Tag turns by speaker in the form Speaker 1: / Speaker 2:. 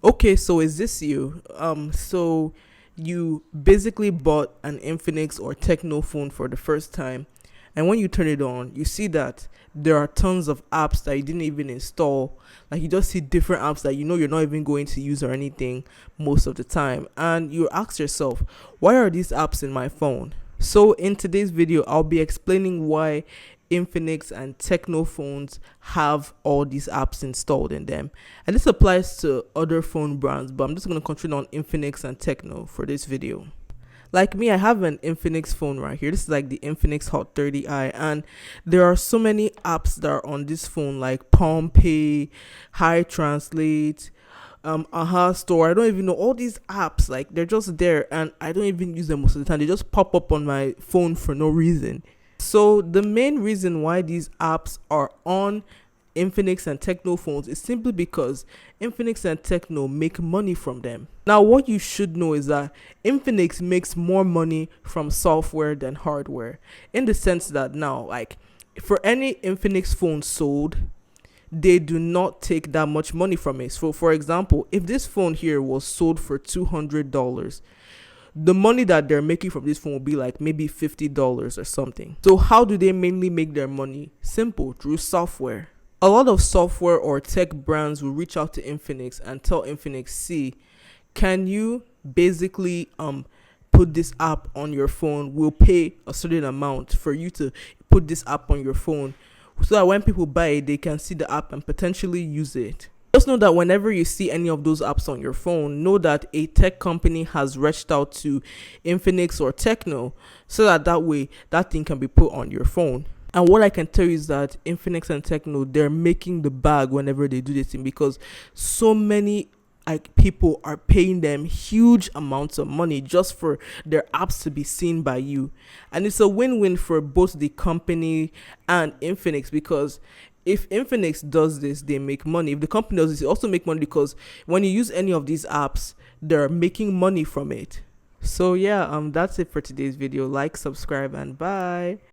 Speaker 1: Okay, so is this you? So you basically bought an Infinix or Tecno phone for the first time, and when you turn it on, you see that there are tons of apps that you didn't even install. Like you just see different apps that you know you're not even going to use or anything most of the time, and you ask yourself, why are these apps in my phone? So in today's video, I'll be explaining why Infinix and Tecno phones have all these apps installed in them. And this applies to other phone brands, but I'm just going to concentrate on Infinix and Tecno for this video. Like me, I have an Infinix phone right here. This is like the Infinix Hot 30i, and there are so many apps that are on this phone, like Palm Pay, Hi Translate, Aha Store. I don't even know all these apps. Like they're just there, and I don't even use them most of the time. They just pop up on my phone for no reason. So the main reason why these apps are on Infinix and Tecno phones is simply because Infinix and Tecno make money from them. Now, what you should know is that Infinix makes more money from software than hardware, in the sense that now, like, for any Infinix phone sold, they do not take that much money from it. So, for example, if this phone here was sold for $200, the money that they're making from this phone will be like maybe $50 or something. So how do they mainly make their money? Simple, through software. A lot of software or tech brands will reach out to Infinix and tell Infinix, see, can you basically put this app on your phone? We'll pay a certain amount for you to put this app on your phone, so that when people buy it, they can see the app and potentially use it. Just know that whenever you see any of those apps on your phone, know that a tech company has reached out to Infinix or Tecno, so that way that thing can be put on your phone. And what I can tell you is that Infinix and Tecno, they're making the bag whenever they do this thing, because so many people are paying them huge amounts of money just for their apps to be seen by you. And it's a win-win for both the company and Infinix, because if Infinix does this, they make money. If the company does this, they also make money, because when you use any of these apps, they're making money from it. So yeah, that's it for today's video. Like, subscribe, and bye.